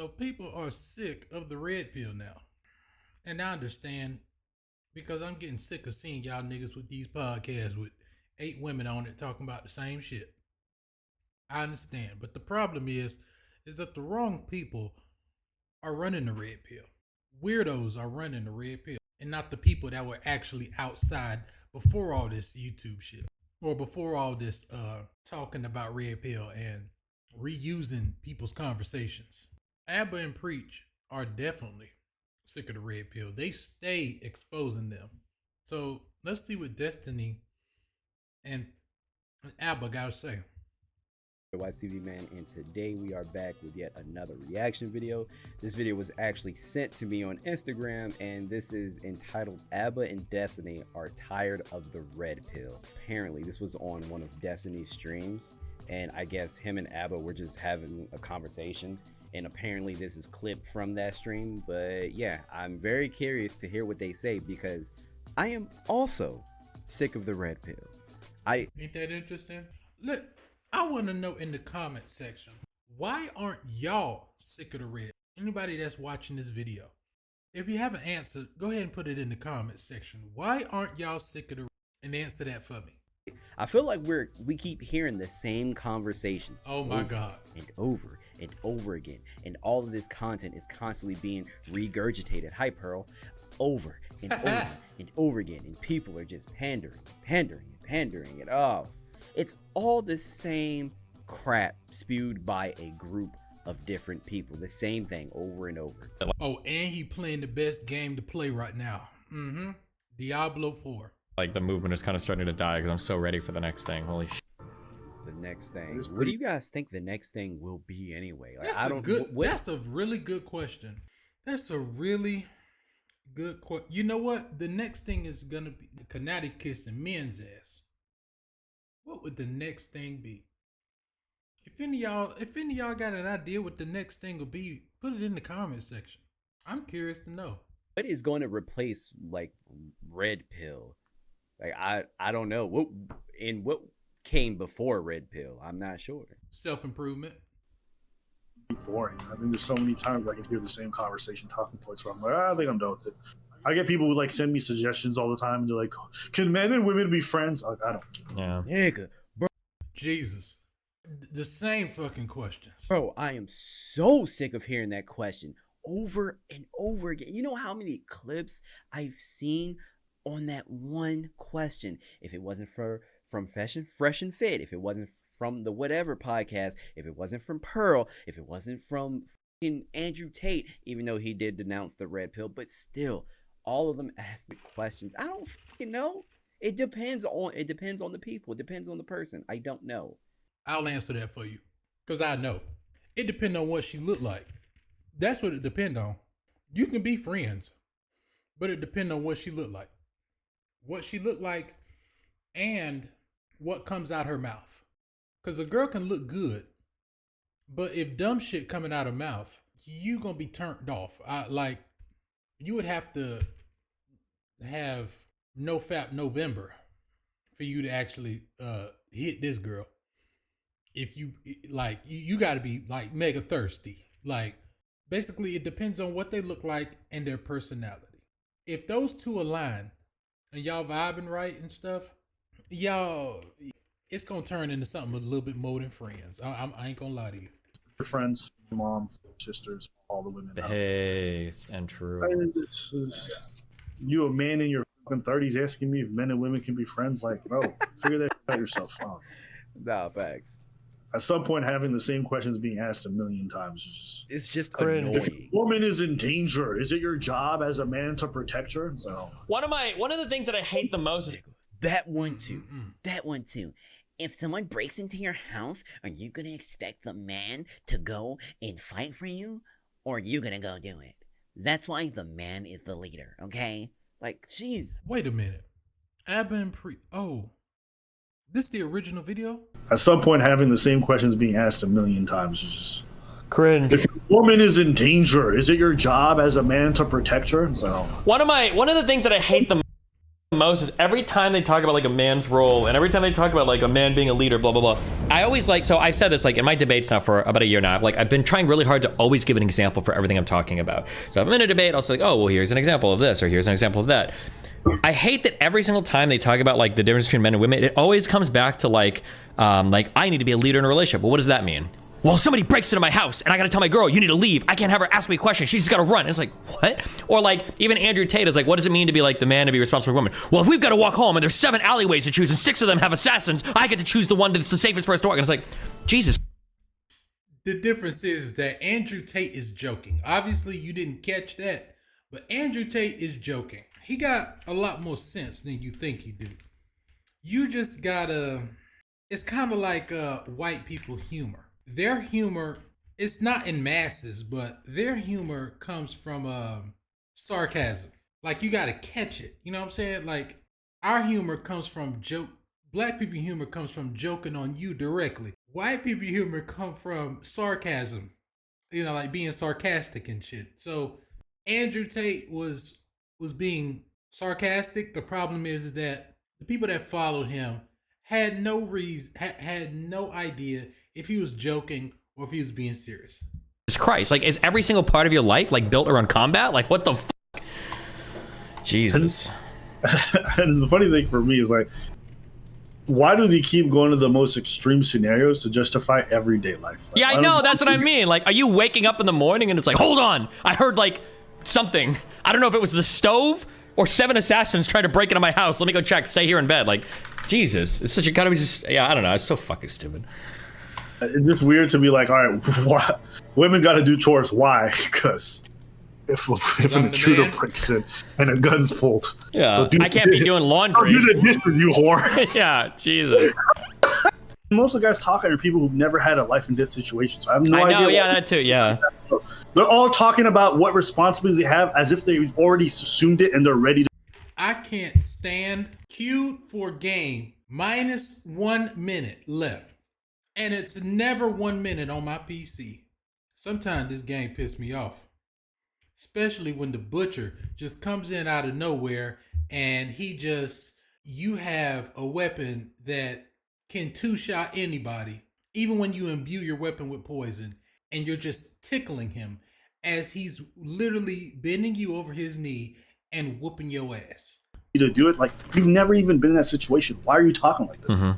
So people are sick of the red pill now. And I understand because I'm getting sick of seeing y'all niggas with these podcasts with 8 women on it talking about the same shit. I understand. But the problem is that the wrong people are running the red pill. Weirdos are running the red pill. And not the people that were actually outside before all this YouTube shit. Or before all this talking about red pill and reusing people's conversations. Abba and Preach are definitely sick of the red pill. They stay exposing them. So let's see what Destiny and Abba gotta say. YCV man, and today we are back with yet another reaction video. This video was actually sent to me on Instagram, and this is entitled Abba and Destiny Are Tired of the Red Pill. Apparently this was on one of Destiny's streams, and I guess him and Abba were just having a conversation, and apparently this is clipped from that stream. But yeah, I'm very curious to hear what they say, because I am also sick of the red pill. Ain't that interesting? Look, I want to know in the comment section, why aren't y'all sick of the red? Anybody that's watching this video, if you have an answer, go ahead and put it in the comment section. Why aren't y'all sick of the red? And answer that for me. I feel like we keep hearing the same conversations. Oh my God. And over again. And all of this content is constantly being regurgitated. Hi, Pearl. Over and over and over again. And people are just pandering it off. It's all the same crap spewed by a group of different people. The same thing over and over. Oh, and he playing the best game to play right now. Diablo 4. Like, the movement is kind of starting to die because I'm so ready for the next thing. Holy shit. The next thing. What do you guys think the next thing will be anyway? Like, That's a really good question. That's a really good question. You know what? The next thing is gonna be Kanati kissing men's ass. What would the next thing be? If any of y'all got an idea what the next thing will be, put it in the comment section. I'm curious to know. What is going to replace like red pill? Like I don't know. What came before red pill? I'm not sure. Self-improvement. Boring. I mean, there's so many times I can hear the same conversation talking points where I'm like, I think I'm done with it. I get people who like send me suggestions all the time, and they're like, "Can men and women be friends?" Like, I don't. Yeah. Nigga, bro. Jesus. The same fucking questions. Bro, I am so sick of hearing that question over and over again. You know how many clips I've seen on that one question? If it wasn't from Fresh and Fit, if it wasn't from the whatever podcast, if it wasn't from Pearl, if it wasn't from Andrew Tate, even though he did denounce the red pill, but still, all of them ask the questions. I don't fucking know. It depends on the people. It depends on the person. I don't know. I'll answer that for you, because I know. It depends on what she look like. That's what it depends on. You can be friends, but it depends on what she look like. What she look like and what comes out her mouth. Because a girl can look good, but if dumb shit coming out her mouth, you gonna be turned off. You would have to have no fap November for you to actually hit this girl. If you like, you got to be like mega thirsty. Like, basically, it depends on what they look like and their personality. If those two align and y'all vibing right and stuff, y'all, it's gonna turn into something a little bit more than friends. I ain't gonna lie to you. Your friends, mom, sisters, all the women. Hey, and true. You a man in your fucking 30s asking me if men and women can be friends? Like, bro, figure that out yourself. Nah, facts. At some point, having the same questions being asked a million times it's just cringe. Annoying. If a woman is in danger, is it your job as a man to protect her? So one of the things that I hate the most is that one too. That one too. If someone breaks into your house, are you gonna expect the man to go and fight for you, or are you gonna go do it? That's why the man is the leader. Okay, like, jeez. Wait a minute. Abba and this the original video? at some point, having the same questions being asked a million times is just cringe. If a woman is in danger, is it your job as a man to protect her? So one of the things that I hate the most is every time they talk about like a man's role and every time they talk about like a man being a leader, blah blah blah. I always like, so I've said this like in my debates now for about a year now. I've been trying really hard to always give an example for everything I'm talking about. So if I'm in a debate, I'll say like, oh well, here's an example of this or here's an example of that. I hate that every single time they talk about like the difference between men and women, it always comes back to like I need to be a leader in a relationship. Well, what does that mean? Well, if somebody breaks into my house and I gotta tell my girl, you need to leave. I can't have her ask me questions. She's just gotta run. And it's like, what? Or like, even Andrew Tate is like, what does it mean to be like the man to be responsible for women? Well, if we've gotta walk home and there's 7 alleyways to choose and 6 of them have assassins, I get to choose the one that's the safest for us to walk. And it's like, Jesus. The difference is that Andrew Tate is joking. Obviously, you didn't catch that, but Andrew Tate is joking. He got a lot more sense than you think he do. You just gotta, it's kind of like white people humor. Their humor, it's not in masses, but their humor comes from sarcasm. Like, you gotta catch it. You know what I'm saying? Like, our humor comes from joke. Black people humor comes from joking on you directly. White people humor come from sarcasm. You know, like being sarcastic and shit. So Andrew Tate was being sarcastic. The problem is that the people that followed him had no reason, had no idea if he was joking or if he was being serious. Christ, like, is every single part of your life like built around combat? Like, what the fuck? Jesus. And the funny thing for me is like, why do they keep going to the most extreme scenarios to justify everyday life? Like, yeah, I know. That's what I mean. Like, are you waking up in the morning and it's like, hold on, I heard like something. I don't know if it was the stove or 7 assassins trying to break into my house. Let me go check. Stay here in bed. Like, Jesus, it's such a gotta be just. Yeah, I don't know. It's so fucking stupid. It's just weird to be like, all right, why? Women got to do chores. Why? Because if an intruder breaks in and a gun's pulled, yeah, I can't be doing laundry. I'll do the dishes, you whore. Yeah, Jesus. Most of the guys talking are people who've never had a life and death situation. So I have no idea. I know, yeah, that too, yeah. They're all talking about what responsibilities they have as if they've already assumed it and they're ready to. I can't stand queued for game minus 1 minute left. And it's never 1 minute on my PC. Sometimes this game pisses me off. Especially when the butcher just comes in out of nowhere and you have a weapon that can 2-shot anybody, even when you imbue your weapon with poison, and you're just tickling him as he's literally bending you over his knee and whooping your ass. To do it, like, you've never even been in that situation. Why are you talking like this? Mm-hmm.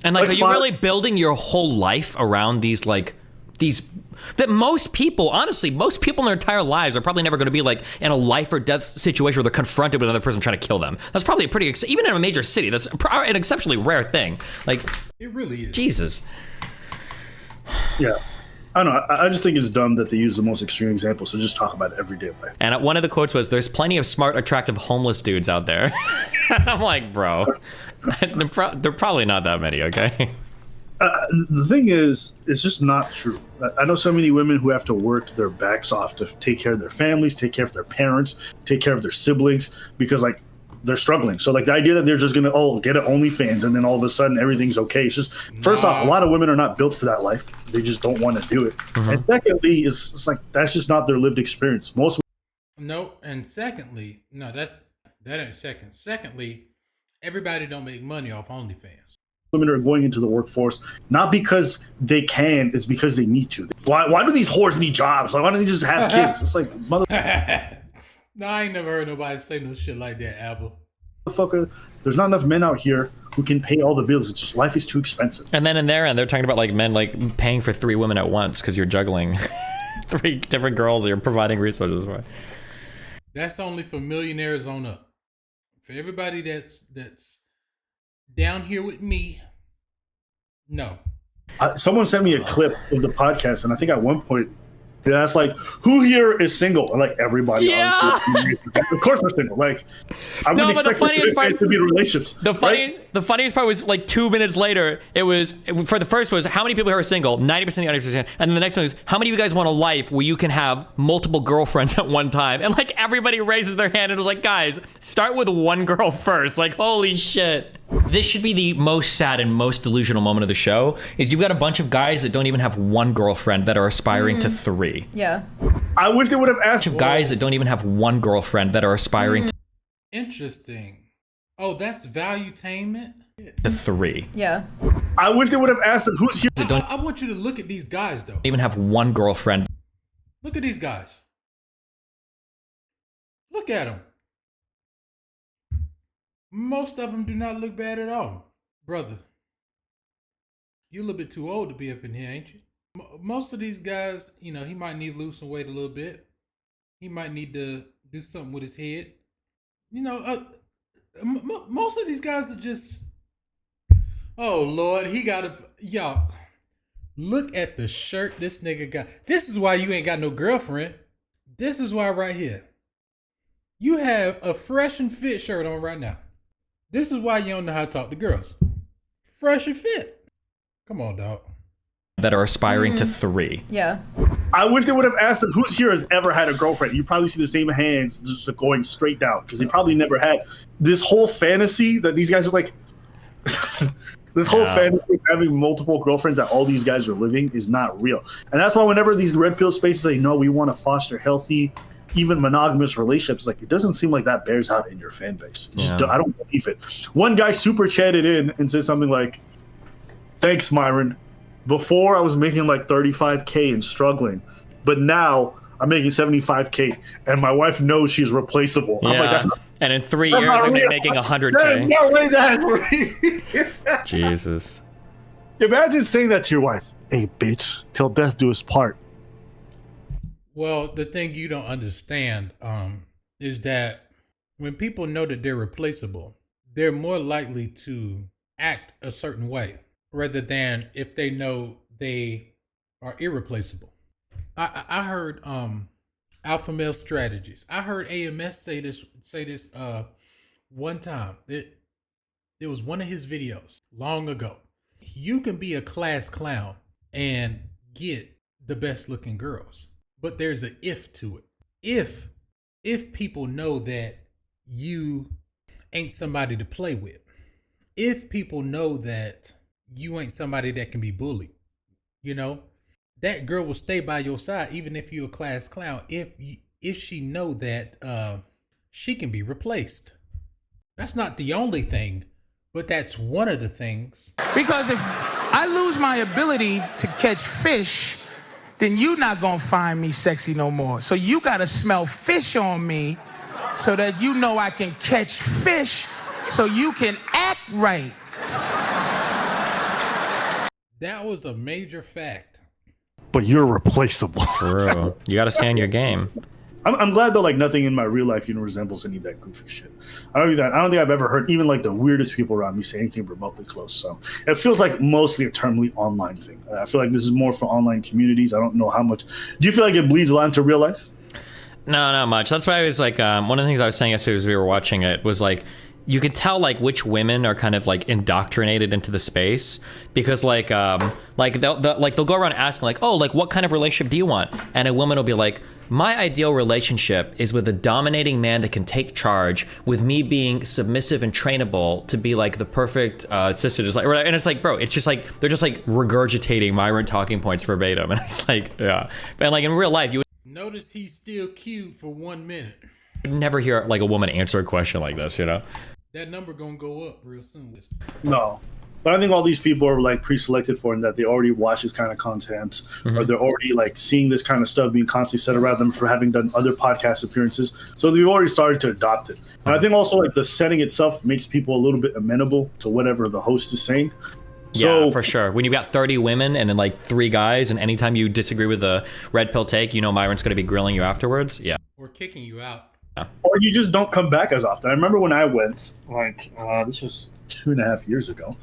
And like, are you really building your whole life around these that most people, honestly, most people in their entire lives are probably never going to be like in a life or death situation where they're confronted with another person trying to kill them. That's probably even in a major city, that's an exceptionally rare thing. Like, it really is. Jesus. Yeah. I don't know. I just think it's dumb that they use the most extreme example. So just talk about everyday life. And one of the quotes was, "There's plenty of smart, attractive, homeless dudes out there." I'm like, bro, they're probably not that many. Okay. The thing is, it's just not true. I know so many women who have to work their backs off to take care of their families, take care of their parents, take care of their siblings, because like they're struggling. So like the idea that they're just gonna get an OnlyFans and then all of a sudden everything's okay. It's just first off, a lot of women are not built for that life. They just don't want to do it. Mm-hmm. And secondly, it's like that's just not their lived experience. Most. No, and secondly, no, that ain't second. Secondly, everybody don't make money off OnlyFans. Women are going into the workforce not because they can, it's because they need to. Why do these whores need jobs? Like, why don't they just have kids? It's like, No, I ain't never heard nobody say no shit like that, motherfucker. There's not enough men out here who can pay all the bills. It's just life is too expensive. And then in their end, they're talking about like men like paying for 3 women at once because you're juggling 3 different girls that you're providing resources for. That's only for millionaires on up. For everybody that's down here with me, no. Someone sent me a clip of the podcast, and I think at one point they asked like, "Who here is single?" And like everybody, yeah. Obviously, of course they're single. Like, I would expect to be relationships. The funniest part was like 2 minutes later. It was for the first was how many people here are single? 90% of the audience is, and then the next one was how many of you guys want a life where you can have multiple girlfriends at one time? And like everybody raises their hand and was like, guys, start with 1 girl first. Like, holy shit. This should be the most sad and most delusional moment of the show. Is you've got a bunch of guys that don't even have 1 girlfriend that are aspiring to 3. Yeah. I wish they would have asked. Guys that don't even have 1 girlfriend that are aspiring to. Interesting. Oh, that's valuetainment. To 3. Yeah. I wish they would have asked them who's here. I want you to look at these guys though. Even have one girlfriend. Look at these guys. Look at them. Most of them do not look bad at all. Brother, you're a little bit too old to be up in here, ain't you? Most of these guys, you know, he might need to lose some weight a little bit. He might need to do something with his head. You know, most of these guys are just, oh Lord, he got a, y'all, look at the shirt this nigga got. This is why you ain't got no girlfriend. This is why right here. You have a fresh and fit shirt on right now. This is why you don't know how to talk to girls. Fresh and fit. Come on, dog. That are aspiring to 3. Yeah. I wish they would have asked them who's here has ever had a girlfriend. You probably see the same hands just going straight down because they probably never had this whole fantasy that these guys are like. This whole fantasy of having multiple girlfriends that all these guys are living is not real, and that's why whenever these red pill spaces say no, we want to foster healthy, even monogamous relationships, like it doesn't seem like that bears out in your fan base. I don't believe it. One guy super chatted in and said something like, "Thanks, Myron. Before I was making like 35K and struggling, but now I'm making 75K, and my wife knows she's replaceable." Yeah. I'm like, that's and in 3 years, I'm gonna be making 100K. There's no way that's real. Jesus. Imagine saying that to your wife. Hey, bitch, till death do us part. Well, the thing you don't understand is that when people know that they're replaceable, they're more likely to act a certain way rather than if they know they are irreplaceable. I heard alpha male strategies. I heard AMS say this one time. It was one of his videos long ago. You can be a class clown and get the best looking girls. But there's an if to it. If people know that you ain't somebody to play with. If people know that you ain't somebody that can be bullied, you know, that girl will stay by your side even if you're a class clown. If she know that she can be replaced. That's not the only thing, but that's one of the things. Because if I lose my ability to catch fish, then you not gonna find me sexy no more. So you gotta smell fish on me so that you know I can catch fish so you can act right. That was a major fact. But you're replaceable. True. You gotta stand your game. I'm glad that like nothing in my real life even resembles any of that goofy shit. I don't think I've ever heard even like the weirdest people around me say anything remotely close. So it feels like mostly a termly online thing. I feel like this is more for online communities. I don't know how much. Do you feel like it bleeds a lot into real life? No, not much. That's why I was like, one of the things I was saying yesterday as we were watching it was like, you could tell like which women are kind of like indoctrinated into the space because they'll go around asking like, oh, like what kind of relationship do you want? And a woman will be like, my ideal relationship is with a dominating man that can take charge, with me being submissive and trainable to be like the perfect sister. Just like, and it's like, bro, it's just like they're just like regurgitating Myron talking points verbatim, and it's like, yeah. But like in real life, you would Notice he's still cute for 1 minute. never hear like a woman answer a question like this, you know? That number gonna go up real soon. No. But I think all these people are like pre-selected for, and that they already watch this kind of content, or they're already like seeing this kind of stuff being constantly said around them for having done other podcast appearances. So they've already started to adopt it. And I think also like the setting itself makes people a little bit amenable to whatever the host is saying. Yeah, for sure. When you've got 30 women and then like 3 guys, and anytime you disagree with the red pill take, you know Myron's going to be grilling you afterwards. Yeah. Or kicking you out. Or you just don't come back as often. I remember when I went, like, this was 2.5 years ago.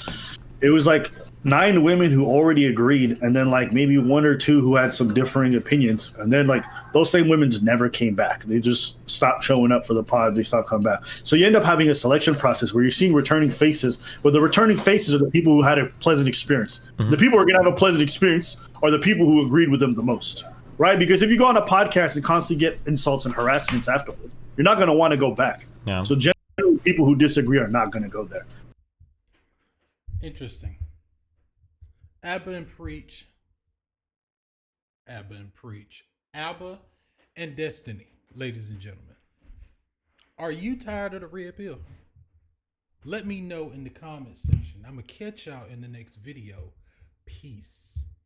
It was like 9 women who already agreed, and then like maybe 1 or 2 who had some differing opinions. And then like those same women just never came back. They just stopped showing up for the pod. They stopped coming back. So you end up having a selection process where you're seeing returning faces, but the returning faces are the people who had a pleasant experience. The people who are going to have a pleasant experience are the people who agreed with them the most, right? Because if you go on a podcast and constantly get insults and harassments afterwards, you're not going to want to go back. Yeah. So generally, people who disagree are not going to go there. Interesting. Abba and Preach. Abba and Preach. Abba and Destiny, ladies and gentlemen. Are you tired of the red pill? Let me know in the comment section. I'm going to catch y'all in the next video. Peace.